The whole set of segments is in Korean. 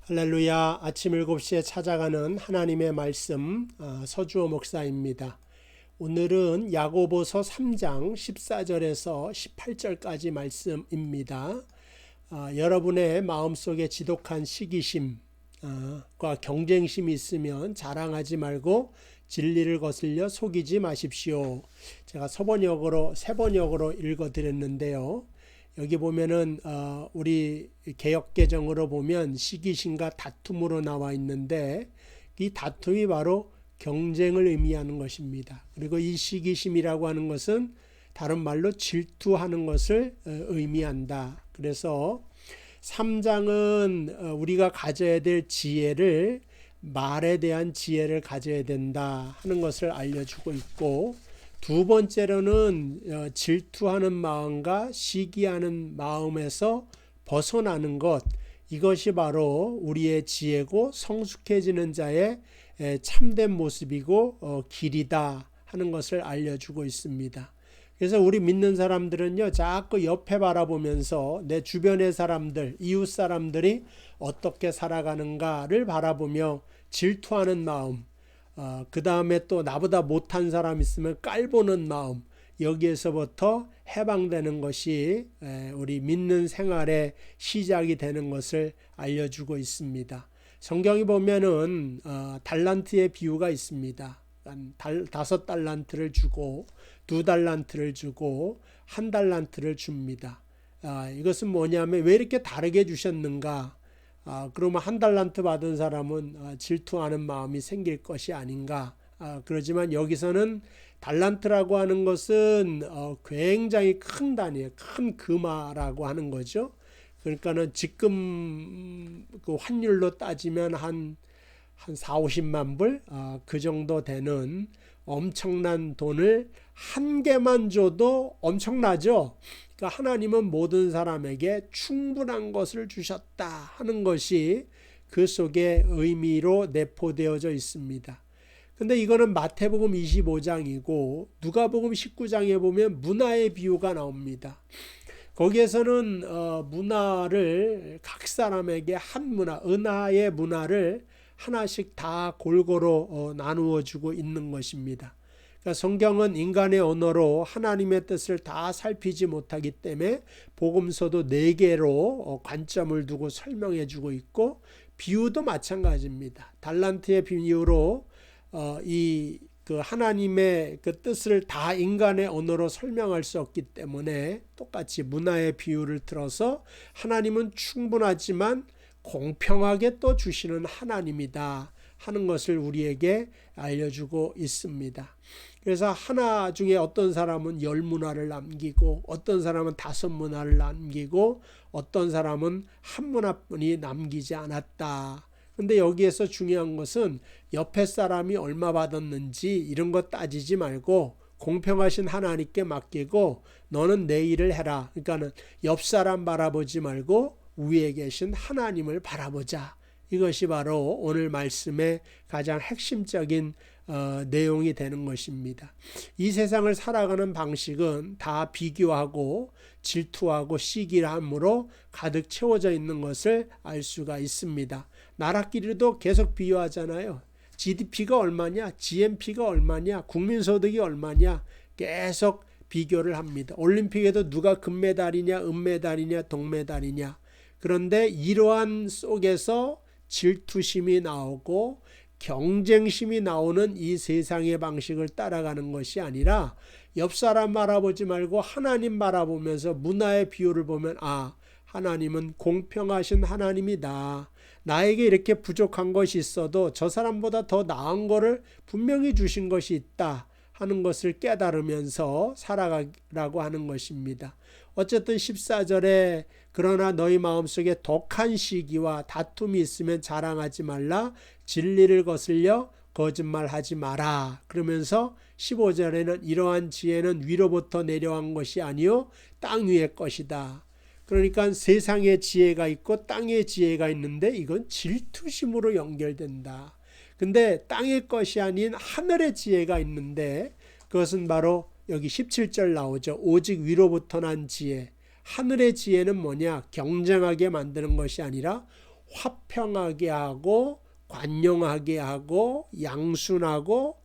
할렐루야. 아침 7시에 찾아가는 하나님의 말씀 서주호 목사입니다. 오늘은 야고보서 3장 14절에서 18절까지 말씀입니다. 여러분의 마음속에 지독한 시기심과 경쟁심이 있으면 자랑하지 말고 진리를 거슬려 속이지 마십시오. 제가 세번역으로 읽어드렸는데요. 여기 보면은 우리 개역개정으로 보면 시기심과 다툼으로 나와 있는데 이 다툼이 바로 경쟁을 의미하는 것입니다. 그리고 이 시기심이라고 하는 것은 다른 말로 질투하는 것을 의미한다. 그래서 3장은 우리가 가져야 될 지혜를 말에 대한 지혜를 가져야 된다 하는 것을 알려주고 있고, 두 번째로는 질투하는 마음과 시기하는 마음에서 벗어나는 것, 이것이 바로 우리의 지혜고 성숙해지는 자의 참된 모습이고 길이다 하는 것을 알려주고 있습니다. 그래서 우리 믿는 사람들은요, 자꾸 옆에 바라보면서 내 주변의 사람들, 이웃 사람들이 어떻게 살아가는가를 바라보며 질투하는 마음, 그 다음에 또 나보다 못한 사람 있으면 깔보는 마음, 여기에서부터 해방되는 것이 우리 믿는 생활의 시작이 되는 것을 알려주고 있습니다. 성경이 보면은 달란트의 비유가 있습니다. 5달란트를 주고 2달란트를 주고 1달란트를 줍니다. 이것은 뭐냐면 왜 이렇게 다르게 주셨는가? 그러면 1달란트 받은 사람은 질투하는 마음이 생길 것이 아닌가? 그러지만 여기서는 달란트라고 하는 것은 굉장히 큰 단위예요. 큰 금화라고 하는 거죠. 그러니까는 지금 그 환율로 따지면 한 4, 50만 불? 그 정도 되는 엄청난 돈을 한 개만 줘도 엄청나죠. 그러니까 하나님은 모든 사람에게 충분한 것을 주셨다 하는 것이 그 속에 의미로 내포되어져 있습니다. 근데 이거는 마태복음 25장이고 누가복음 19장에 보면 문화의 비유가 나옵니다. 거기에서는 문화를 각 사람에게 한 문화, 은하의 문화를 하나씩 다 골고루 나누어 주고 있는 것입니다. 그러니까 성경은 인간의 언어로 하나님의 뜻을 다 살피지 못하기 때문에 복음서도 4개로 관점을 두고 설명해 주고 있고, 비유도 마찬가지입니다. 달란트의 비유로 그 하나님의 그 뜻을 다 인간의 언어로 설명할 수 없기 때문에 똑같이 문화의 비유를 들어서 하나님은 충분하지만 공평하게 또 주시는 하나님이다 하는 것을 우리에게 알려주고 있습니다. 그래서 하나 중에 어떤 사람은 10문화를 남기고 어떤 사람은 5문화를 남기고 어떤 사람은 1문화뿐이 남기지 않았다. 근데 여기에서 중요한 것은 옆에 사람이 얼마 받았는지 이런 거 따지지 말고 공평하신 하나님께 맡기고 너는 내 일을 해라. 그러니까는 옆 사람 바라보지 말고 위에 계신 하나님을 바라보자. 이것이 바로 오늘 말씀의 가장 핵심적인 내용이 되는 것입니다. 이 세상을 살아가는 방식은 다 비교하고 질투하고 시기함으로 가득 채워져 있는 것을 알 수가 있습니다. 나라끼리도 계속 비교하잖아요. GDP가 얼마냐, GNP가 얼마냐, 국민소득이 얼마냐 계속 비교를 합니다. 올림픽에도 누가 금메달이냐, 은메달이냐, 동메달이냐. 그런데 이러한 속에서 질투심이 나오고 경쟁심이 나오는 이 세상의 방식을 따라가는 것이 아니라 옆 사람 바라보지 말고 하나님 바라보면서 문화의 비유를 보면 하나님은 공평하신 하나님이다. 나에게 이렇게 부족한 것이 있어도 저 사람보다 더 나은 거를 분명히 주신 것이 있다 하는 것을 깨달으면서 살아가라고 하는 것입니다. 어쨌든 14절에 그러나 너희 마음속에 독한 시기와 다툼이 있으면 자랑하지 말라. 진리를 거슬려 거짓말하지 마라. 그러면서 15절에는 이러한 지혜는 위로부터 내려온 것이 아니요 땅 위의 것이다. 그러니까 세상의 지혜가 있고 땅의 지혜가 있는데 이건 질투심으로 연결된다. 근데 땅의 것이 아닌 하늘의 지혜가 있는데 그것은 바로 여기 17절 나오죠. 오직 위로부터 난 지혜. 하늘의 지혜는 뭐냐? 경쟁하게 만드는 것이 아니라 화평하게 하고 관용하게 하고 양순하고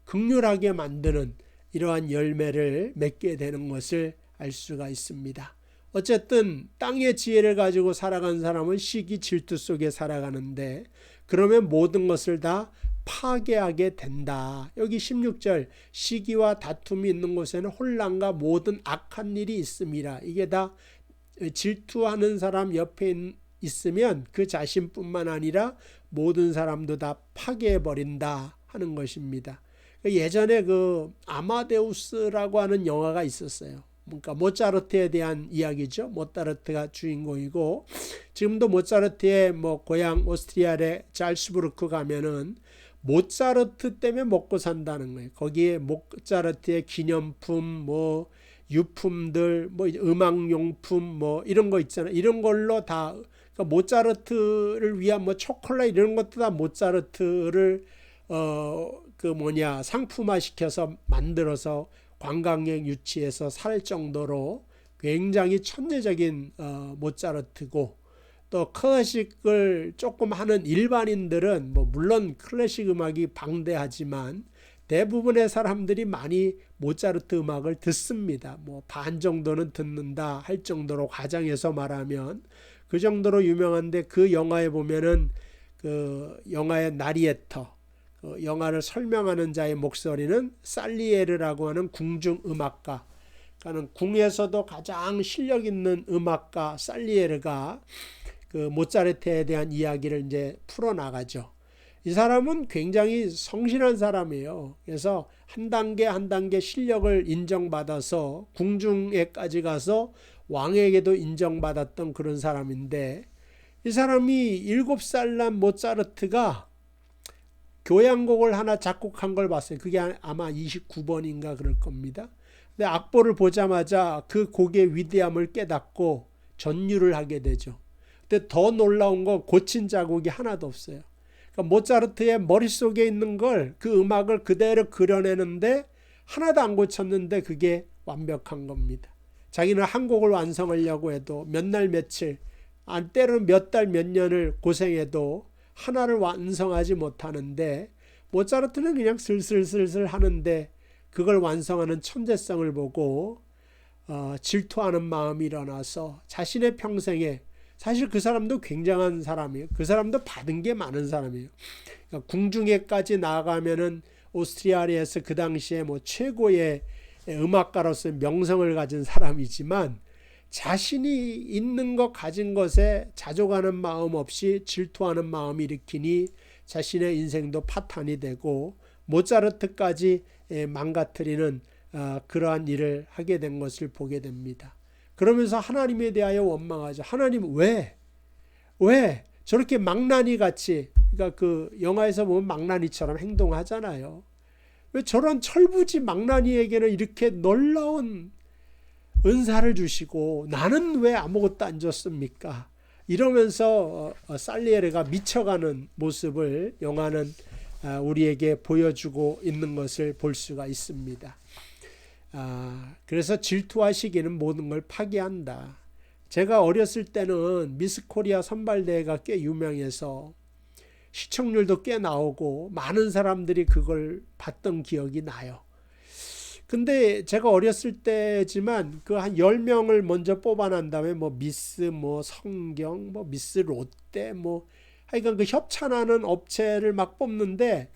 긍휼하게 만드는 이러한 열매를 맺게 되는 것을 알 수가 있습니다. 어쨌든 땅의 지혜를 가지고 살아간 사람은 시기 질투 속에 살아가는데 그러면 모든 것을 다 파괴하게 된다. 여기 16절 시기와 다툼이 있는 곳에는 혼란과 모든 악한 일이 있음이라. 이게 다 질투하는 사람 옆에 있으면 그 자신뿐만 아니라 모든 사람도 다 파괴해버린다 하는 것입니다. 예전에 그 아마데우스라고 하는 영화가 있었어요. 그러니까 모차르트에 대한 이야기죠. 모차르트가 주인공이고 지금도 모차르트의 뭐 고향 오스트리아의 잘츠부르크 가면은 모차르트 때문에 먹고 산다는 거예요. 거기에 모차르트의 기념품, 뭐 유품들, 뭐 음악용품, 뭐 이런 거 있잖아요. 이런 걸로 다 그러니까 모차르트를 위한 뭐 초콜릿 이런 것도 다 모차르트를 상품화 시켜서 만들어서 관광객 유치해서 살 정도로 굉장히 천재적인 모차르트고 또 클래식을 조금 하는 일반인들은 뭐 물론 클래식 음악이 방대하지만 대부분의 사람들이 많이 모차르트 음악을 듣습니다. 뭐 반 정도는 듣는다 할 정도로 가정에서 말하면 그 정도로 유명한데 그 영화에 보면은 그 영화의 나리에터 영화를 설명하는 자의 목소리는 살리에르라고 하는 궁중 음악가, 그러니까 궁에서도 가장 실력 있는 음악가 살리에르가 그 모차르트에 대한 이야기를 이제 풀어나가죠. 이 사람은 굉장히 성실한 사람이에요. 그래서 한 단계 한 단계 실력을 인정받아서 궁중에까지 가서 왕에게도 인정받았던 그런 사람인데 이 사람이 7살 난 모차르트가 교향곡을 하나 작곡한 걸 봤어요. 그게 아마 29번인가 그럴 겁니다. 근데 악보를 보자마자 그 곡의 위대함을 깨닫고 전율을 하게 되죠. 근데 더 놀라운 건 고친 자국이 하나도 없어요. 그러니까 모차르트의 머릿속에 있는 걸 그 음악을 그대로 그려내는데 하나도 안 고쳤는데 그게 완벽한 겁니다. 자기는 한 곡을 완성하려고 해도 몇 날 며칠 때로는 몇 달 몇 년을 고생해도 하나를 완성하지 못하는데 모차르트는 그냥 슬슬슬슬 하는데 그걸 완성하는 천재성을 보고 질투하는 마음이 일어나서 자신의 평생에 사실 그 사람도 굉장한 사람이에요. 그 사람도 받은 게 많은 사람이에요. 그러니까 궁중에까지 나아가면은 오스트리아에서 그 당시에 뭐 최고의 음악가로서 명성을 가진 사람이지만 자신이 있는 것 가진 것에 자족하는 마음 없이 질투하는 마음이 일으키니 자신의 인생도 파탄이 되고 모차르트까지 망가뜨리는 그러한 일을 하게 된 것을 보게 됩니다. 그러면서 하나님에 대하여 원망하죠. 하나님 왜 저렇게 망나니 같이, 그러니까 그 영화에서 보면 망나니처럼 행동하잖아요. 왜 저런 철부지 망나니에게는 이렇게 놀라운 은사를 주시고 나는 왜 아무것도 안 줬습니까? 이러면서 살리에르가 미쳐가는 모습을 영화는 우리에게 보여주고 있는 것을 볼 수가 있습니다. 그래서 질투와 시기는 모든 걸 파괴한다. 제가 어렸을 때는 미스 코리아 선발대회가 꽤 유명해서 시청률도 꽤 나오고 많은 사람들이 그걸 봤던 기억이 나요. 근데 제가 어렸을 때지만 그 한 10명을 먼저 뽑아난 다음에 뭐 미스 뭐 성경 뭐 미스 롯데 뭐 하여간 그 협찬하는 업체를 막 뽑는데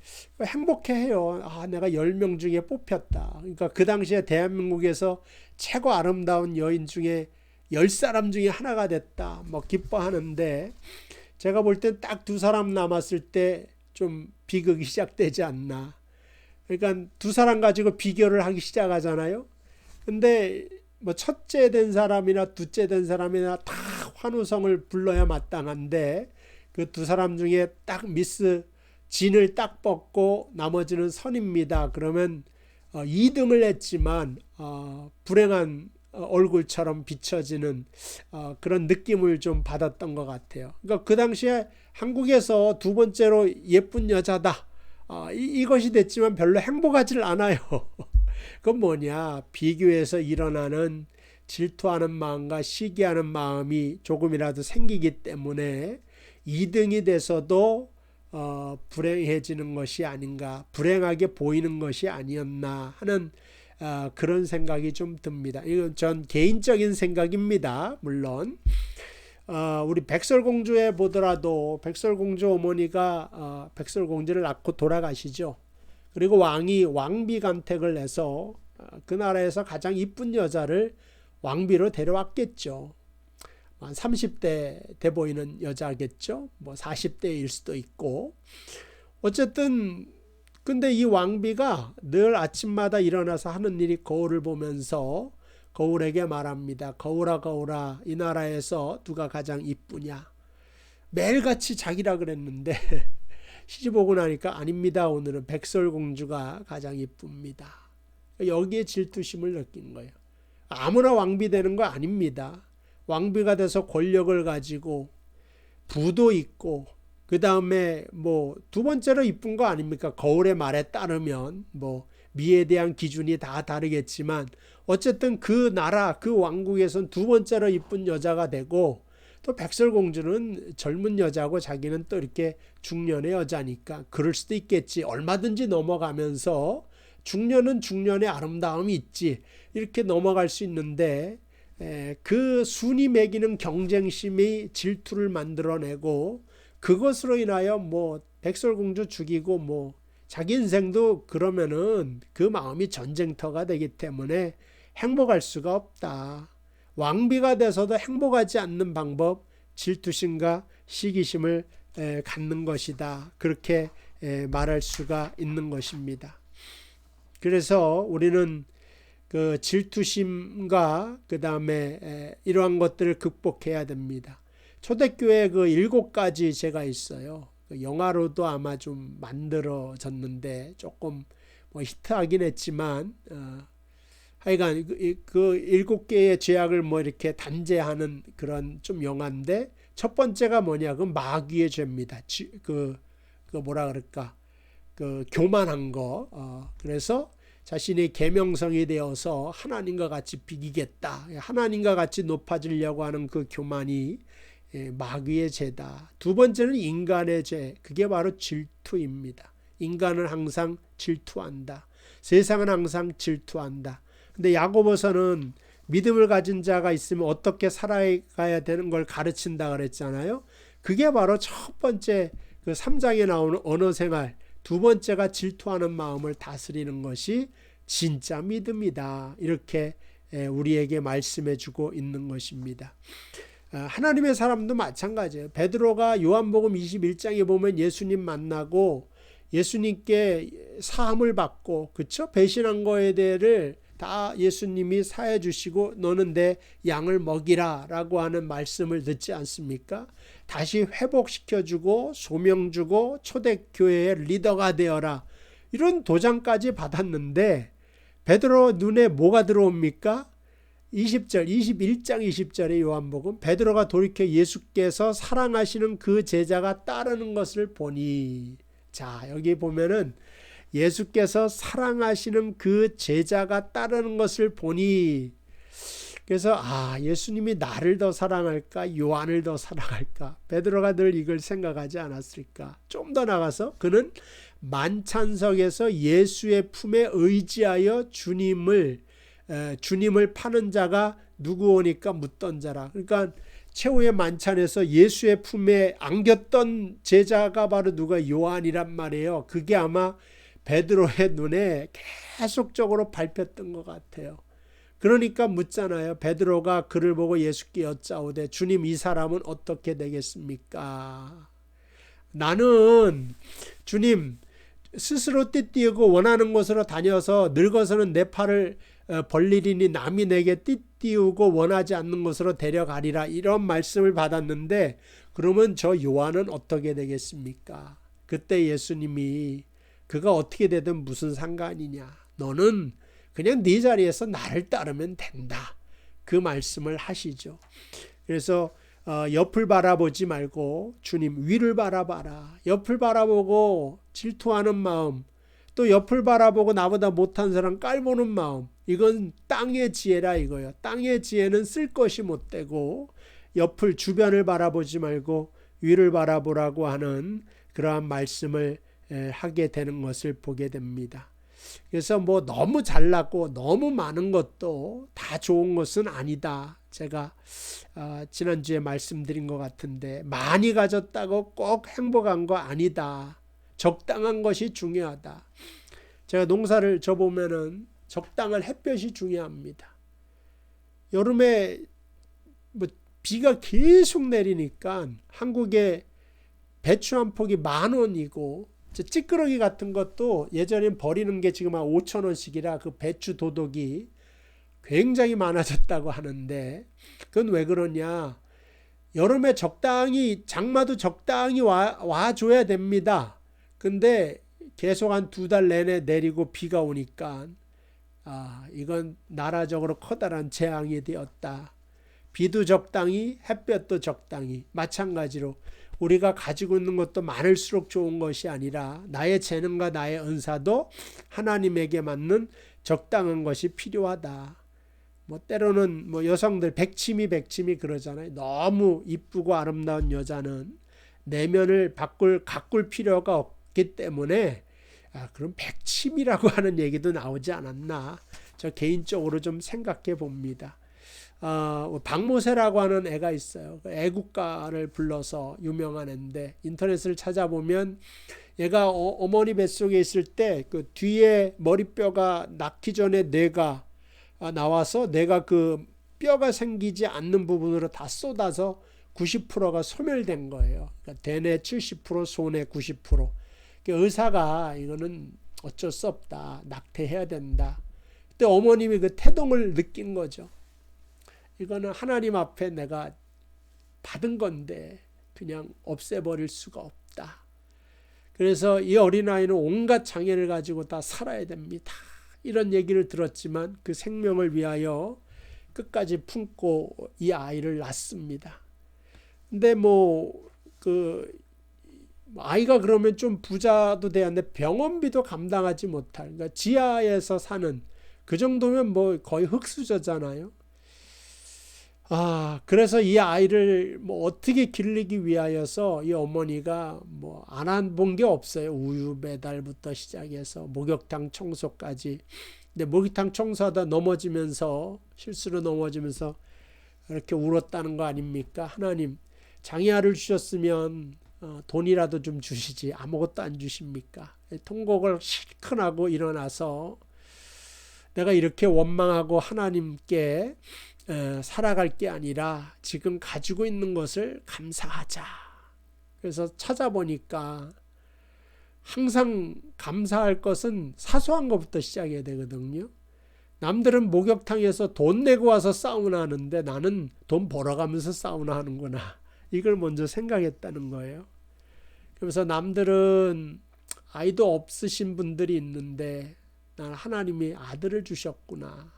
행복해해요. 내가 10명 중에 뽑혔다. 그러니까 그 당시에 대한민국에서 최고 아름다운 여인 중에 10사람 중에 하나가 됐다. 뭐 기뻐하는데 제가 볼 땐 딱 2사람 남았을 때 좀 비극이 시작되지 않나. 그러니까 2사람 가지고 비교를 하기 시작하잖아요. 근데 뭐 첫째 된 사람이나 둘째 된 사람이나 다 환호성을 불러야 마땅한데 그 2사람 중에 딱 미스 진을 딱 뽑고 나머지는 선입니다. 그러면 2등을 했지만 불행한 얼굴처럼 비춰지는 그런 느낌을 좀 받았던 것 같아요. 그러니까 그 당시에 한국에서 2번째로 예쁜 여자다. 이것이 됐지만 별로 행복하지를 않아요. 그건 뭐냐? 비교해서 일어나는 질투하는 마음과 시기하는 마음이 조금이라도 생기기 때문에 2등이 돼서도 불행해지는 것이 아닌가, 불행하게 보이는 것이 아니었나 하는 그런 생각이 좀 듭니다. 이건 전 개인적인 생각입니다. 물론 우리 백설공주에 보더라도 백설공주 어머니가 백설공주를 낳고 돌아가시죠. 그리고 왕이 왕비간택을 해서 그 나라에서 가장 이쁜 여자를 왕비로 데려왔겠죠. 한 30대 돼 보이는 여자겠죠. 뭐 40대일 수도 있고. 어쨌든 근데 이 왕비가 늘 아침마다 일어나서 하는 일이 거울을 보면서 거울에게 말합니다. 거울아 거울아, 이 나라에서 누가 가장 이쁘냐. 매일같이 자기라 그랬는데 시집 오고 나니까 아닙니다. 오늘은 백설공주가 가장 이쁩니다. 여기에 질투심을 느낀 거예요. 아무나 왕비 되는 거 아닙니다. 왕비가 돼서 권력을 가지고 부도 있고 그 다음에 뭐 두 번째로 이쁜 거 아닙니까? 거울의 말에 따르면 뭐 미에 대한 기준이 다 다르겠지만 어쨌든 그 나라 그 왕국에선 두 번째로 이쁜 여자가 되고 또 백설공주는 젊은 여자고 자기는 또 이렇게 중년의 여자니까 그럴 수도 있겠지. 얼마든지 넘어가면서 중년은 중년의 아름다움이 있지. 이렇게 넘어갈 수 있는데 그 순위 매기는 경쟁심이 질투를 만들어내고 그것으로 인하여 뭐 백설공주 죽이고 뭐 자기 인생도 그러면은 그 마음이 전쟁터가 되기 때문에 행복할 수가 없다. 왕비가 돼서도 행복하지 않는 방법, 질투심과 시기심을 갖는 것이다. 그렇게 말할 수가 있는 것입니다. 그래서 우리는 그 질투심과 그 다음에 이러한 것들을 극복해야 됩니다. 초대교회 그 7가지 제가 있어요. 영화로도 아마 좀 만들어졌는데 조금 뭐 히트하긴 했지만 하여간 그 7개의 죄악을 뭐 이렇게 단죄하는 그런 좀 영화인데 첫 번째가 뭐냐? 그 마귀의 죄입니다. 그 뭐라 그럴까? 그 교만한 거. 그래서 자신이 계명성이 되어서 하나님과 같이 비기겠다. 하나님과 같이 높아지려고 하는 그 교만이 마귀의 죄다. 두 번째는 인간의 죄. 그게 바로 질투입니다. 인간은 항상 질투한다. 세상은 항상 질투한다. 근데 야고보서는 믿음을 가진 자가 있으면 어떻게 살아가야 되는 걸 가르친다 그랬잖아요. 그게 바로 첫 번째 그 3장에 나오는 언어생활. 두 번째가 질투하는 마음을 다스리는 것이 진짜 믿음이다. 이렇게 우리에게 말씀해 주고 있는 것입니다. 하나님의 사람도 마찬가지예요. 베드로가 요한복음 21장에 보면 예수님 만나고 예수님께 사함을 받고 그쵸? 배신한 거에 대해를 다 예수님이 사해 주시고 너는 내 양을 먹이라 라고 하는 말씀을 듣지 않습니까? 다시 회복시켜주고 소명 주고 초대교회의 리더가 되어라. 이런 도장까지 받았는데 베드로 눈에 뭐가 들어옵니까? 20절, 21장 20절의 요한복음 베드로가 돌이켜 예수께서 사랑하시는 그 제자가 따르는 것을 보니 자 여기 보면은 예수께서 사랑하시는 그 제자가 따르는 것을 보니 그래서 예수님이 나를 더 사랑할까 요한을 더 사랑할까 베드로가 늘 이걸 생각하지 않았을까. 좀 더 나가서 그는 만찬석에서 예수의 품에 의지하여 주님을 파는 자가 누구 오니까 묻던 자라. 그러니까 최후의 만찬에서 예수의 품에 안겼던 제자가 바로 누가 요한이란 말이에요. 그게 아마 베드로의 눈에 계속적으로 밟혔던 것 같아요. 그러니까 묻잖아요. 베드로가 그를 보고 예수께 여짜오되 주님 이 사람은 어떻게 되겠습니까? 나는 주님 스스로 띠띠우고 원하는 곳으로 다녀서 늙어서는 내 팔을 벌리리니 남이 내게 띠띠우고 원하지 않는 곳으로 데려가리라 이런 말씀을 받았는데 그러면 저 요한은 어떻게 되겠습니까? 그때 예수님이 그가 어떻게 되든 무슨 상관이냐. 너는 그냥 네 자리에서 나를 따르면 된다. 그 말씀을 하시죠. 그래서 옆을 바라보지 말고 주님 위를 바라봐라. 옆을 바라보고 질투하는 마음 또 옆을 바라보고 나보다 못한 사람 깔보는 마음 이건 땅의 지혜라 이거예요. 땅의 지혜는 쓸 것이 못되고 옆을 주변을 바라보지 말고 위를 바라보라고 하는 그러한 말씀을 하게 되는 것을 보게 됩니다. 그래서 뭐 너무 잘났고 너무 많은 것도 다 좋은 것은 아니다. 제가 지난주에 말씀드린 것 같은데 많이 가졌다고 꼭 행복한 거 아니다. 적당한 것이 중요하다. 제가 농사를 져보면은 적당한 햇볕이 중요합니다. 여름에 뭐 비가 계속 내리니까 한국에 배추 한 폭이 10,000원이고 찌끄러기 같은 것도 예전엔 버리는 게 지금 한 5,000원씩이라 그 배추 도덕이 굉장히 많아졌다고 하는데 그건 왜 그러냐. 여름에 적당히 장마도 적당히 와줘야 됩니다. 근데 계속 한 2달 내내 내리고 비가 오니까 이건 나라적으로 커다란 재앙이 되었다. 비도 적당히 햇볕도 적당히 마찬가지로 우리가 가지고 있는 것도 많을수록 좋은 것이 아니라 나의 재능과 나의 은사도 하나님에게 맞는 적당한 것이 필요하다. 뭐 때로는 뭐 여성들 백치미 그러잖아요. 너무 이쁘고 아름다운 여자는 내면을 가꿀 필요가 없기 때문에 그럼 백치미라고 하는 얘기도 나오지 않았나. 저 개인적으로 좀 생각해 봅니다. 박모세라고 하는 애가 있어요. 애국가를 불러서 유명한 애인데 인터넷을 찾아보면 얘가 어머니 뱃속에 있을 때 그 뒤에 머리뼈가 낳기 전에 뇌가 나와서 뇌가 그 뼈가 생기지 않는 부분으로 다 쏟아서 90%가 소멸된 거예요. 그러니까 대뇌 70%, 소뇌 90%. 의사가 이거는 어쩔 수 없다. 낙태해야 된다. 그때 어머님이 그 태동을 느낀 거죠. 이거는 하나님 앞에 내가 받은 건데 그냥 없애버릴 수가 없다. 그래서 이 어린아이는 온갖 장애를 가지고 다 살아야 됩니다. 이런 얘기를 들었지만 그 생명을 위하여 끝까지 품고 이 아이를 낳습니다. 근데 아이가 그러면 좀 부자도 돼야 하는데 병원비도 감당하지 못할, 그러니까 지하에서 사는 그 정도면 뭐 거의 흙수저잖아요. 그래서 이 아이를 어떻게 기르기 위하여서 이 어머니가 안 한 게 없어요. 우유 배달부터 시작해서 목욕탕 청소까지. 근데 목욕탕 청소하다 실수로 넘어지면서 이렇게 울었다는 거 아닙니까? 하나님, 장애아를 주셨으면 돈이라도 좀 주시지 아무것도 안 주십니까? 통곡을 실컷 하고 일어나서 내가 이렇게 원망하고 하나님께 살아갈 게 아니라 지금 가지고 있는 것을 감사하자. 그래서 찾아보니까 항상 감사할 것은 사소한 것부터 시작해야 되거든요. 남들은 목욕탕에서 돈 내고 와서 사우나 하는데 나는 돈 벌어가면서 사우나 하는구나. 이걸 먼저 생각했다는 거예요. 그래서 남들은 아이도 없으신 분들이 있는데 난 하나님이 아들을 주셨구나.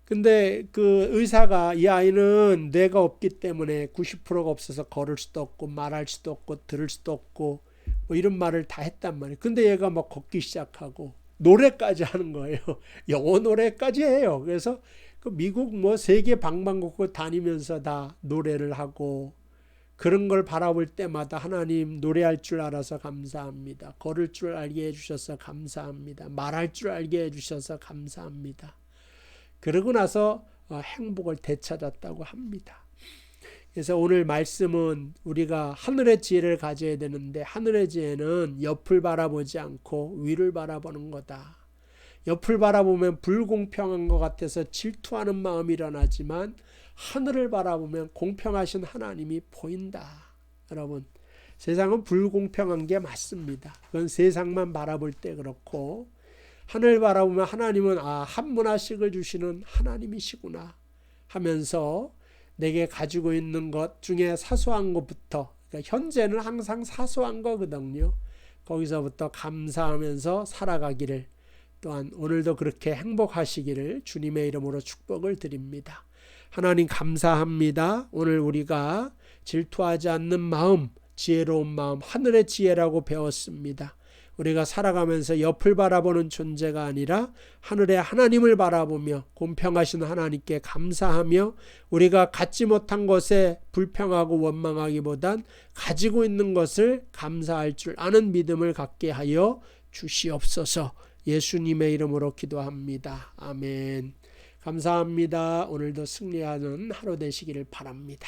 근데 그 의사가 이 아이는 뇌가 없기 때문에 90%가 없어서 걸을 수도 없고 말할 수도 없고 들을 수도 없고 이런 말을 다 했단 말이에요. 근데 얘가 막 걷기 시작하고 노래까지 하는 거예요. 영어 노래까지 해요. 그래서 그 미국 세계 방방곡곡 다니면서 다 노래를 하고 그런 걸 바라볼 때마다 하나님 노래할 줄 알아서 감사합니다. 걸을 줄 알게 해주셔서 감사합니다. 말할 줄 알게 해주셔서 감사합니다. 그러고 나서 행복을 되찾았다고 합니다. 그래서 오늘 말씀은 우리가 하늘의 지혜를 가져야 되는데 하늘의 지혜는 옆을 바라보지 않고 위를 바라보는 거다. 옆을 바라보면 불공평한 것 같아서 질투하는 마음이 일어나지만 하늘을 바라보면 공평하신 하나님이 보인다. 여러분, 세상은 불공평한 게 맞습니다. 그건 세상만 바라볼 때 그렇고 하늘 바라보면 하나님은 한 문화씩을 주시는 하나님이시구나 하면서 내게 가지고 있는 것 중에 사소한 것부터, 그러니까 현재는 항상 사소한 거거든요. 거기서부터 감사하면서 살아가기를, 또한 오늘도 그렇게 행복하시기를 주님의 이름으로 축복을 드립니다. 하나님 감사합니다. 오늘 우리가 질투하지 않는 마음, 지혜로운 마음, 하늘의 지혜라고 배웠습니다. 우리가 살아가면서 옆을 바라보는 존재가 아니라 하늘의 하나님을 바라보며 공평하신 하나님께 감사하며 우리가 갖지 못한 것에 불평하고 원망하기보단 가지고 있는 것을 감사할 줄 아는 믿음을 갖게 하여 주시옵소서. 예수님의 이름으로 기도합니다. 아멘. 감사합니다. 오늘도 승리하는 하루 되시기를 바랍니다.